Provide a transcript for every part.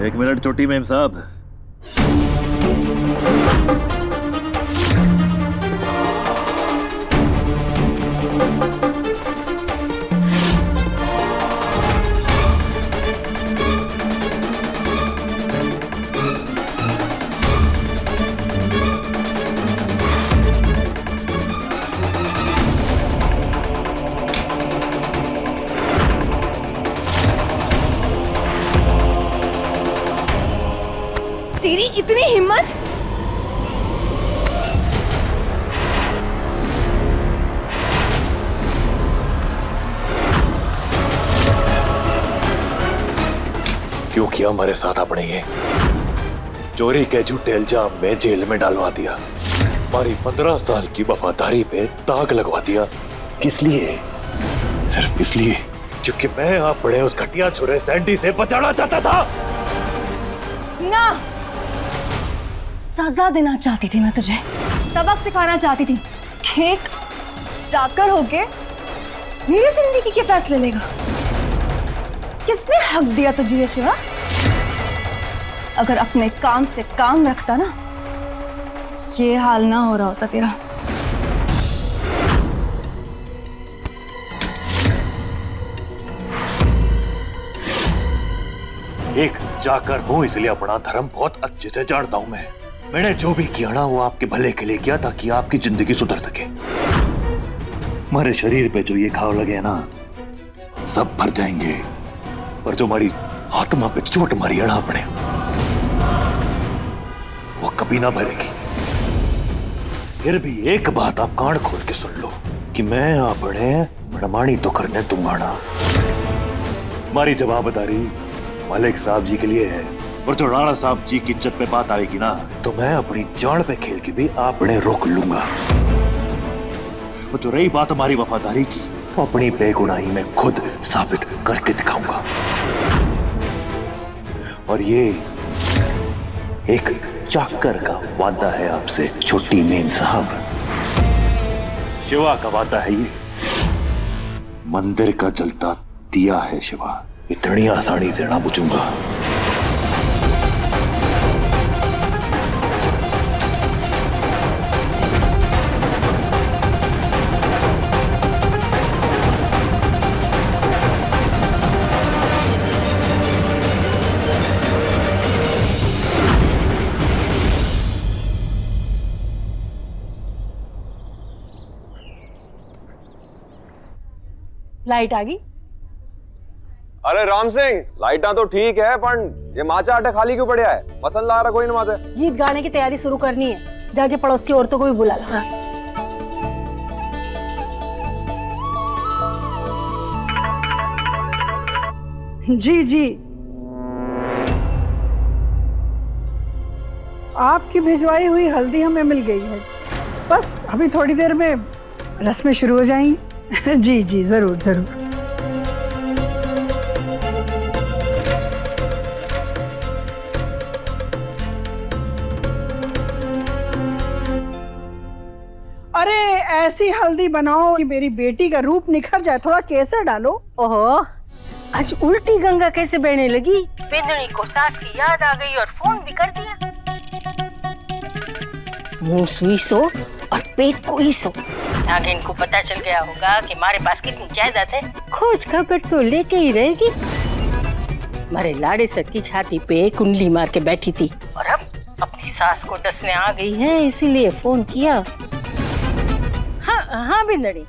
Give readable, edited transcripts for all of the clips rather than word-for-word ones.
एक मिनट चोटी मेम साहब। तेरी इतनी हिम्मत! क्यों किया हमारे साथ आपने ये? चोरी के झूठे इल्जाम में जेल में डालवा दिया, हमारी 15 साल की वफादारी पे दाग लगवा दिया। किस लिए? सिर्फ इसलिए क्योंकि मैं अपने उस घटिया छुरे सैंडी से बचाना चाहता था। ना, सजा देना चाहती थी मैं तुझे, सबक सिखाना चाहती थी कि एक चाकर होके मेरी जिंदगी के फैसले लेगा। किसने हक दिया तुझे ये शिवा? अगर अपने काम से काम रखता ना, ये हाल ना हो रहा होता तेरा। एक जाकर हूं इसलिए अपना धर्म बहुत अच्छे से जानता हूं मैं। मैंने जो भी किया ना वो आपके भले के लिए किया ताकि आपकी जिंदगी सुधर सके। हमारे शरीर पे जो ये घाव लगे ना सब भर जाएंगे, पर जो हमारी आत्मा पे चोट मारी है ना आपने, वो कभी ना भरेगी। फिर भी एक बात आप कान खोल के सुन लो कि मैं आपने मनमानी तो करने दूंगा ना। हमारी जवाबदारी मालिक साहब जी के लिए है, और जो राणा साहब जी की इज्जत पे बात आएगी ना तो मैं अपनी जान पे खेल के भी आपने रोक लूंगा। और जो रही बात हमारी वफादारी की, तो अपनी बेगुनाही में खुद साबित करके दिखाऊंगा। और ये एक चाकर का वादा है आपसे छोटी मेम साहब। शिवा का वादा है ये। मंदिर का जलता दिया है शिवा, इतनी आसानी से ना बुझूंगा। लाइट आ गई? अरे राम सिंह, लाइटा तो ठीक है पर ये माचा आटा खाली क्यों पड़ा है? मसन ला रहा कोई ना माते। गीत गाने की तैयारी शुरू करनी है, जाके पड़ोस की औरतों को भी बुला ला। हाँ। जी जी, आपकी भिजवाई हुई हल्दी हमें मिल गई है, बस अभी थोड़ी देर में रस्में शुरू हो जाएंगी। जी जी, जरूर जरूर। अरे ऐसी हल्दी बनाओ कि मेरी बेटी का रूप निखर जाए, थोड़ा केसर डालो। ओहो, आज उल्टी गंगा कैसे बहने लगी? बिंदनी को सास की याद आ गई और फोन भी कर दिया। मुंह सुई सो और पेट को ही सो। आगे इनको पता चल गया होगा कि हमारे पास कितनी जायदाद है, खोज खबर तो लेके ही रहेगी। हमारे लाड़े सर की छाती पे कुंडली मार के बैठी थी और अब अपनी सास को डसने आ गई है, इसीलिए फोन किया। हाँ हाँ बिंदनी।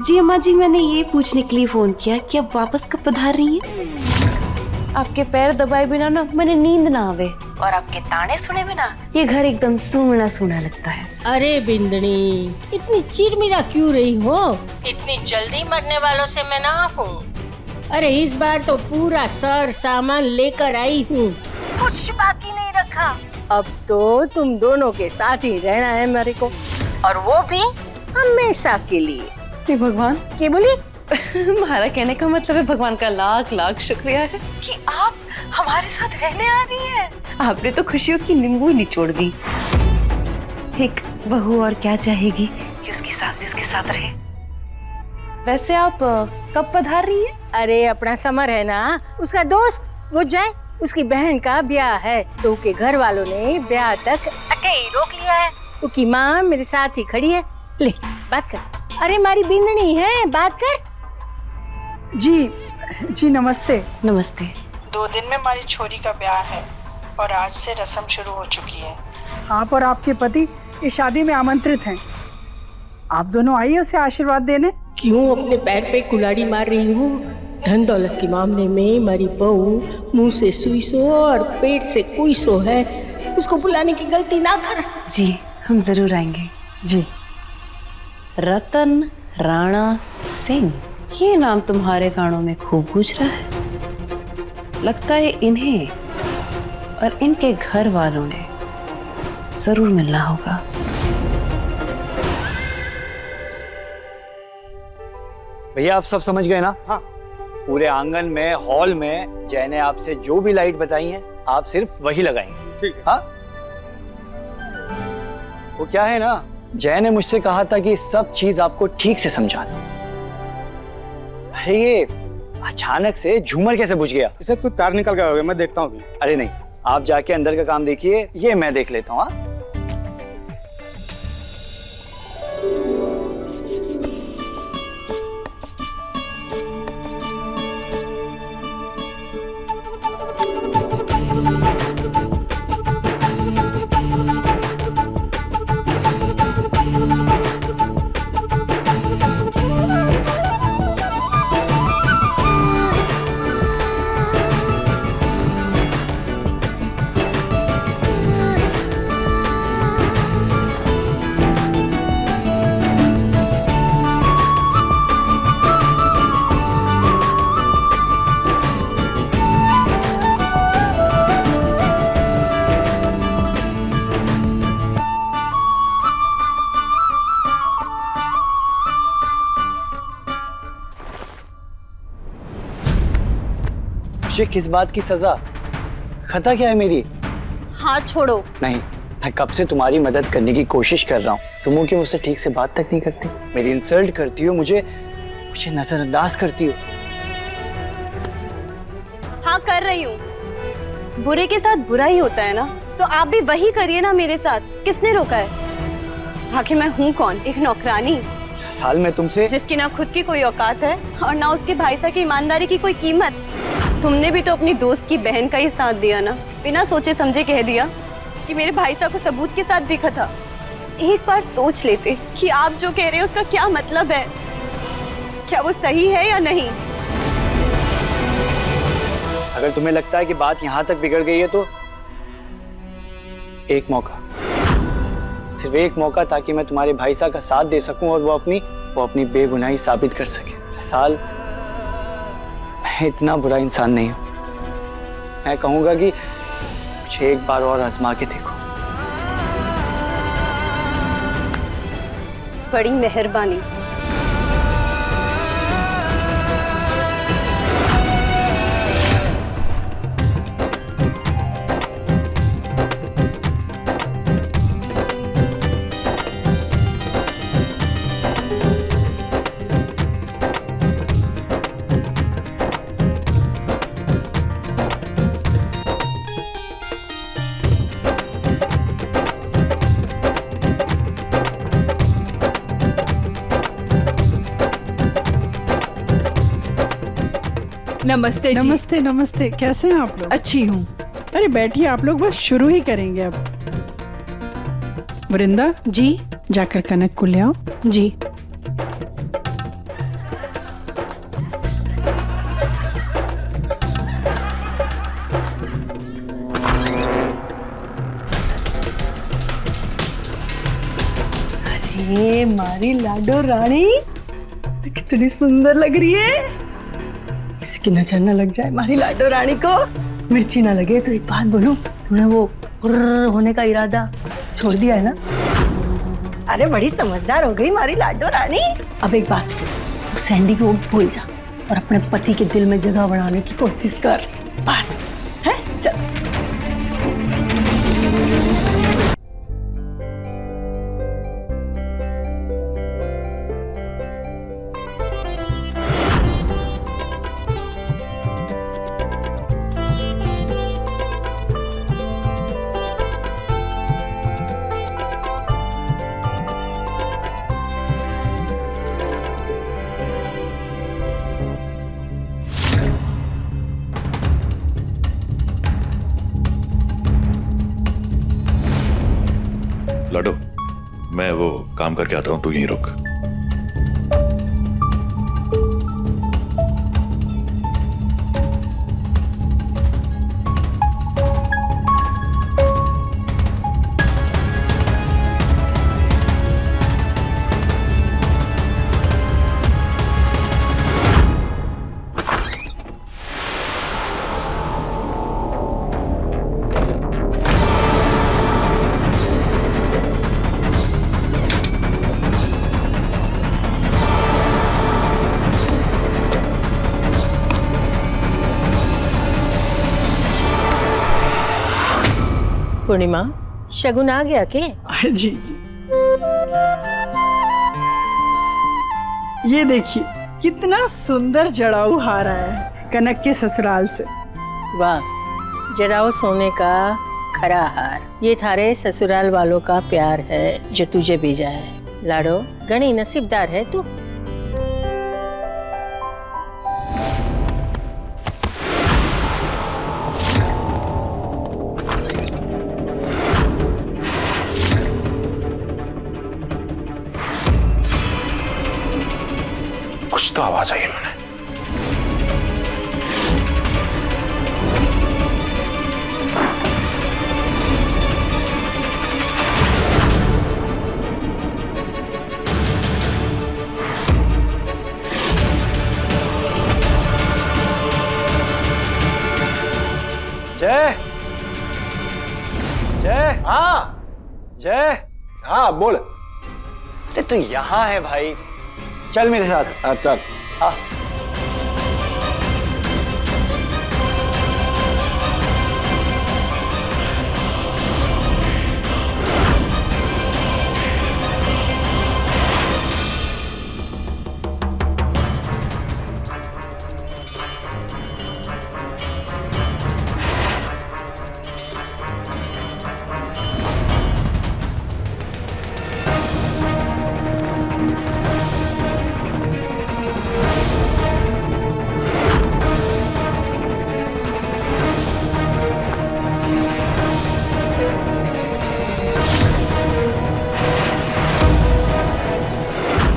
जी अम्मा जी, मैंने ये पूछने के लिए फोन किया कि अब वापस कब पधार रही हैं? आपके पैर दबाए बिना ना मैंने नींद ना आवे, और आपके ताने सुने बिना ये घर एकदम सूना सूना लगता है। अरे बिंदनी, इतनी चिरमिरा क्यों रही हो? इतनी जल्दी मरने वालों से मैं ना हूँ। अरे इस बार तो पूरा सर सामान लेकर आई हूँ, कुछ बाकी नहीं रखा। अब तो तुम दोनों के साथ ही रहना है मेरे को, और वो भी हमेशा के लिए। हे भगवान, क्या बोली? हमारा कहने का मतलब है भगवान का लाख लाख शुक्रिया है कि आप हमारे साथ रहने आ रही हैं। आपने तो खुशियों की नींबू निचोड़ दी। एक बहू और क्या चाहेगी कि उसकी सास भी उसके साथ रहे। वैसे आप कब पधार रही हैं? अरे अपना समर है ना, उसका दोस्त, वो जाए उसकी बहन का ब्याह है तो उसके घर वालों ने ब्याह तक अकेले रोक लिया है। उसकी माँ मेरे साथ ही खड़ी है। ले बात कर। अरे मारी बिंदनी है, बात कर। जी नमस्ते। नमस्ते। 2 दिन में हमारी छोरी का ब्याह है और आज से रस्म शुरू हो चुकी है। आप और आपके पति इस शादी में आमंत्रित हैं। आप दोनों आइए उसे आशीर्वाद देने। क्यों अपने पैर पे कुल्हाड़ी मार रही हूँ? धन दौलत के मामले में मेरी बहू मुंह से सुई सो और पेट से कुई सो है, उसको बुलाने की गलती ना कर। जी हम जरूर आएंगे। जी। रतन राणा सिंह, ये नाम तुम्हारे कानों में खूब गूंज रहा है। लगता है इन्हें और इनके घर वालों ने जरूर मिलना होगा। भैया आप सब समझ गए ना? हाँ। पूरे आंगन में, हॉल में जय ने आपसे जो भी लाइट बताई है आप सिर्फ वही लगाएंगे। ठीक है। हाँ? वो क्या है ना, जय ने मुझसे कहा था कि सब चीज आपको ठीक से समझा दूं। अरे ये अचानक से झूमर कैसे बुझ गया? इसे कोई तार निकल गया होगा, मैं देखता हूँ। अरे नहीं, आप जाके अंदर का काम देखिए, ये मैं देख लेता हूँ। हाँ? मुझे किस बात की सजा? खता क्या है मेरी? हाथ छोड़ो। नहीं, मैं कब से तुम्हारी मदद करने की कोशिश कर रहा हूँ, तुम हो कि मुझसे ठीक से बात तक नहीं करती, मेरी इंसल्ट करती हो, मुझे नजरअंदाज करती हो। हाँ कर रही हूँ। बुरे के साथ बुरा ही होता है ना, तो आप भी वही करिए ना मेरे साथ। किसने रोका है? आखिर मैं हूँ कौन? एक नौकरानी साल में तुमसे, जिसकी ना खुद की कोई औकात है और ना उसके भाई साहब की ईमानदारी की कोई कीमत। तुमने भी तो अपनी दोस्त की बहन का ही साथ दिया ना, बिना सोचे समझे कह दिया कि मेरे भाई साहब को सबूत के साथ देखा था। एक बार सोच लेते कि आप जो कह रहे हैं उसका क्या मतलब है, क्या वो सही है या नहीं। अगर तुम्हें लगता है कि बात यहाँ तक बिगड़ गई है तो एक मौका, सिर्फ एक मौका, ताकि मैं तुम्हारे भाई साहब का साथ दे सकूं और वो अपनी बेगुनाही साबित कर सके। साल मैं इतना बुरा इंसान नहीं हूं। मैं कहूंगा कि मुझे एक बार और आजमा के देखो। बड़ी मेहरबानी। नमस्ते जी। नमस्ते नमस्ते। कैसे हैं आप लोग? अच्छी हूँ। अरे बैठिए, आप लोग बस शुरू ही करेंगे अब। वृंदा जी जाकर कनक को ले आओ। जी। अरे मारी लाडो रानी कितनी सुंदर लग रही है। इसकी नजर न लग जाए मारी लाडो रानी को, मिर्ची ना लगे। तो एक बात बोलूं, तूने वो हुर्र होने का इरादा छोड़ दिया है ना? अरे बड़ी समझदार हो गई मारी लाडो रानी। अब एक बात सुन, सैंडी को भूल जा और अपने पति के दिल में जगह बनाने की कोशिश कर, बस। है चल। काम करके आता हूँ, तू यहीं रुक। पूर्णिमा, शगुन आ गया के? जी जी। ये देखिए कितना सुंदर जड़ाऊ हार आया है कनक के ससुराल से। वाह, जड़ाऊ सोने का खरा हार। ये थारे ससुराल वालों का प्यार है जो तुझे भेजा है। लाडो, घनी नसीबदार है तू। कुछ तो आवाज आई मैंने। जय जय। हाँ जय। हाँ बोल। अरे तू यहाँ है भाई, चल मेरे साथ। चल। हाँ।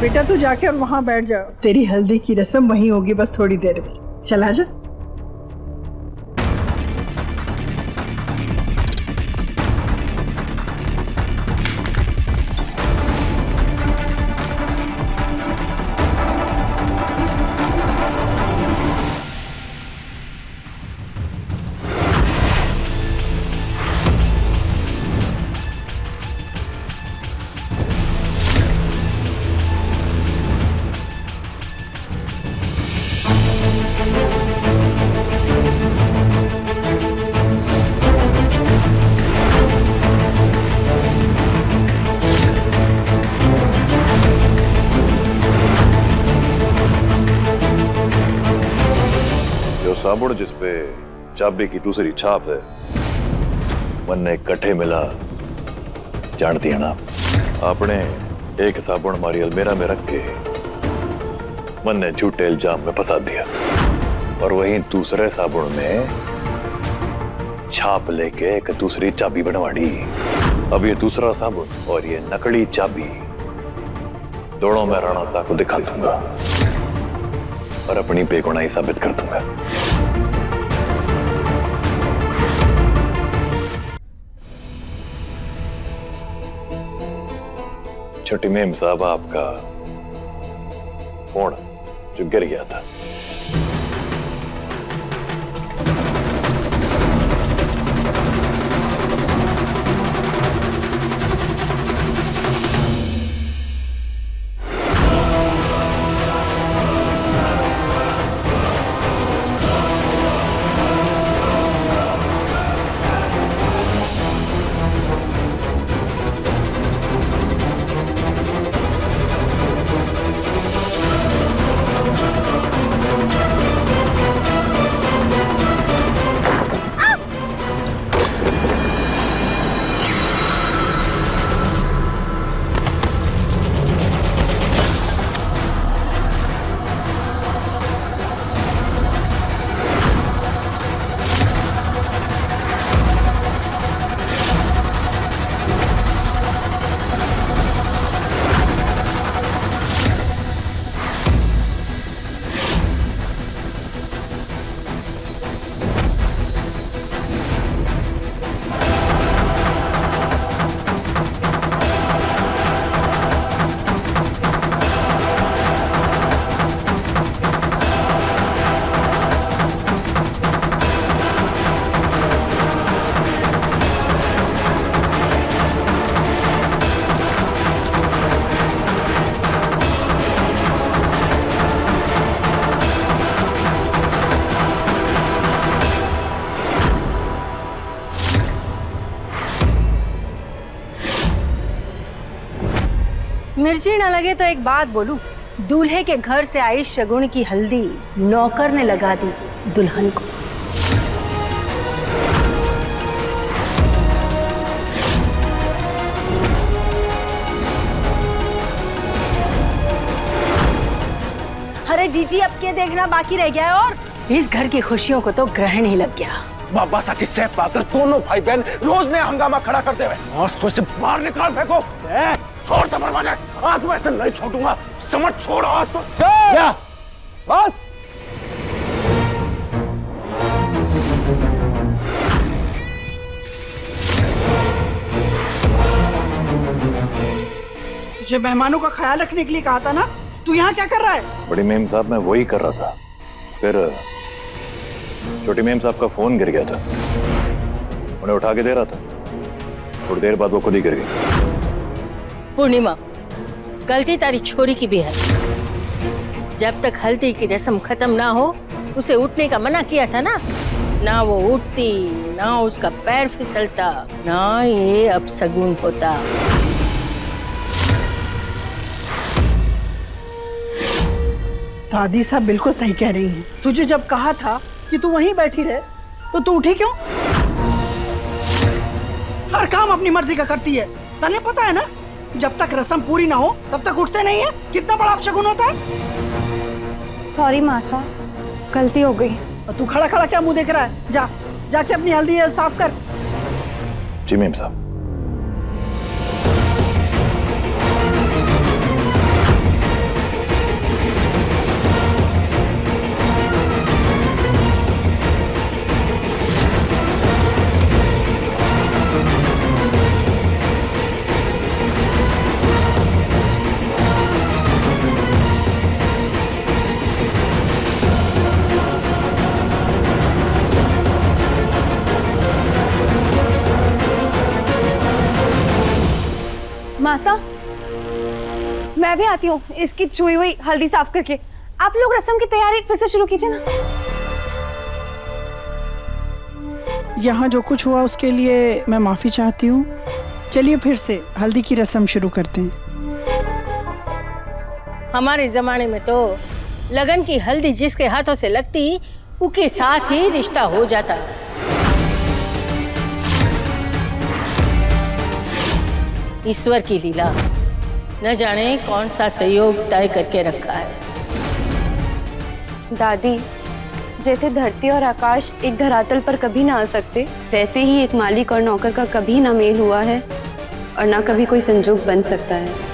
बेटा तू जाके और वहां बैठ जा, तेरी हल्दी की रस्म वहीं होगी बस थोड़ी देर में। चला जा। साबुन जिसपे चाबी की दूसरी छाप है, मन ने कट्ठे मिला। जानती है ना, आपने एक साबुन हमारी अलमेरा में रख के मन ने झूठे इल्जाम में फंसा दिया, और वहीं दूसरे साबुन में छाप लेके एक दूसरी चाबी बनवाड़ी। अब ये दूसरा साबुन और ये नकली चाबी दोनों में राणा साहब को दिखा दूंगा और अपनी बेगुनाही साबित कर दूंगा। छोटी मेम साहब, आपका फोन जो गिर गया था, मिर्ची ना लगे तो एक बात बोलूं, दूल्हे के घर से आई शगुन की हल्दी नौकर ने लगा दी दुल्हन को। अरे जीजी, अब क्या देखना बाकी रह गया है? और इस घर की खुशियों को तो ग्रहण ही लग गया। बाबा सा किस्से पाकर दोनों भाई बहन रोज ने हंगामा खड़ा करते हुए आज तो इसे बाहर निकाल फेंको। छोड़ समर वाले, आज मैं ऐसे नहीं छोड़ूंगा। समझ, छोड़ आज तो। क्या? बस तुझे मेहमानों का ख्याल रखने के लिए कहा था ना, तू यहाँ क्या कर रहा है? बड़ी मेम साहब, मैं वही कर रहा था, फिर छोटी मेम साहब का फोन गिर गया था, उन्हें उठा के दे रहा था। थोड़ी देर बाद वो खुद ही गिर गई। पूर्णिमा, गलती तारी छोरी की भी है। जब तक हल्दी की रस्म खत्म ना हो उसे उठने का मना किया था ना, ना वो उठती, ना उसका पैर फिसलता, ना ये अब सगुन होता। दादी साहब बिल्कुल सही कह रही हैं। तुझे जब कहा था कि तू वहीं बैठी रहे तो तू उठी क्यों? हर काम अपनी मर्जी का करती है। तने पता है ना, जब तक रस्म पूरी ना हो तब तक उठते नहीं है। कितना बड़ा अपशगुन होता है। सॉरी मासा, गलती हो गई। और तू खड़ा खड़ा क्या मुंह देख रहा है? जाके अपनी हल्दी साफ कर। जी मेम साहब। मासा, मैं भी आती हूँ इसकी छुई हुई हल्दी साफ करके। आप लोग रस्म की तैयारी फिर से शुरू कीजिए ना। यहाँ जो कुछ हुआ उसके लिए मैं माफी चाहती हूँ। चलिए फिर से हल्दी की रस्म शुरू करते हैं। हमारे जमाने में तो लगन की हल्दी जिसके हाथों से लगती उसके साथ ही रिश्ता हो जाता। ईश्वर की लीला, न जाने कौन सा सहयोग तय करके रखा है। दादी, जैसे धरती और आकाश एक धरातल पर कभी ना आ सकते, वैसे ही एक मालिक और नौकर का कभी ना मेल हुआ है और ना कभी कोई संजोग बन सकता है।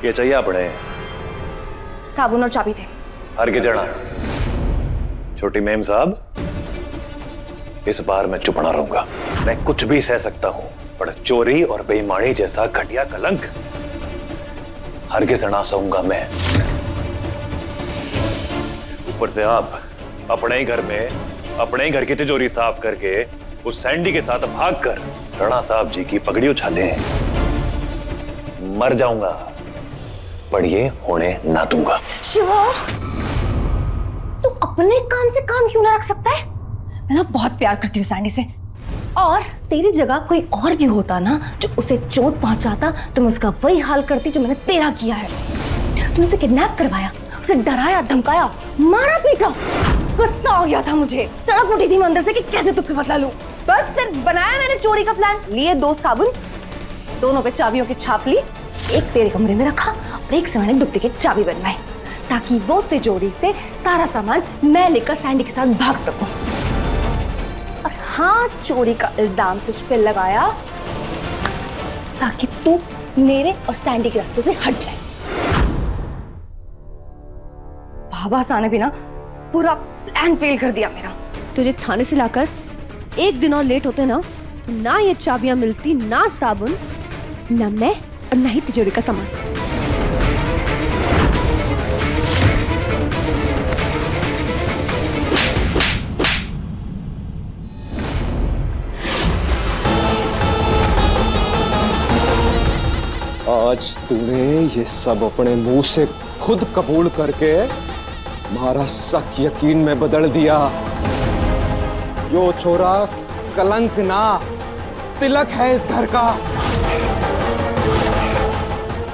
क्या चाहिए आपने? साबुन और चाबी थे। हर के जड़ा। छोटी मेम साहब, इस बार मैं चुप ना रहूंगा। मैं कुछ भी सह सकता हूं, पर चोरी और बेईमानी जैसा घटिया कलंक हरगिज़ ना सहूंगा मैं। ऊपर से आप अपने ही घर में अपने ही घर की तिजोरी साफ करके उस सैंडी के साथ भागकर राणा साहब जी की पगड़ी उछाले। मर जाऊंगा पर ये होने ना दूंगा। शिवा, तू अपने काम से काम क्यों ना रख सकता है? मैं ना बहुत प्यार करती हूँ सैंडी से, और तेरी जगह कोई और भी होता ना जो उसे चोट पहुंचाता तो मैं उसका वही हाल करती जो मैंने तेरा किया है। तूने उसे किडनैप करवाया, उसे डराया, धमकाया, मारा, पीटा। गुस्सा आ गया था मुझे, तड़प उठी थी मैं अंदर से कि कैसे तुझसे बदला लूं। बस फिर बनाया मैंने चोरी का प्लान। लिए 2 साबुन, दोनों पे चाबियों की छाप ली, एक तेरे कमरे में रखा और एक से मैंने डुप्लीकेट चाबी बनवाई ताकि वो तिजोरी से सारा सामान मैं लेकर सैंडी के साथ भाग सकूं। और हाँ, चोरी का इल्जाम तुझ पे लगाया ताकि तू मेरे और सैंडी के रास्ते से हट जाए। बाबा साहब ने भी ना पूरा प्लान फेल कर दिया मेरा। तुझे थाने से लाकर एक दिन और लेट होते ना तो ना ये चाबियां मिलती, ना साबुन, ना मैं और ना ही तिजोरी का सामान। आज तूने ये सब अपने मुंह से खुद कबूल करके हमारा शक यकीन में बदल दिया। यो छोरा कलंक ना तिलक है इस घर का।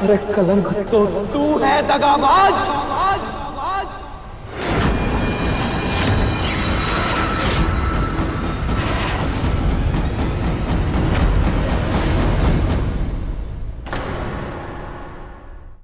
अरे कलंक तो तू है दगाबाज।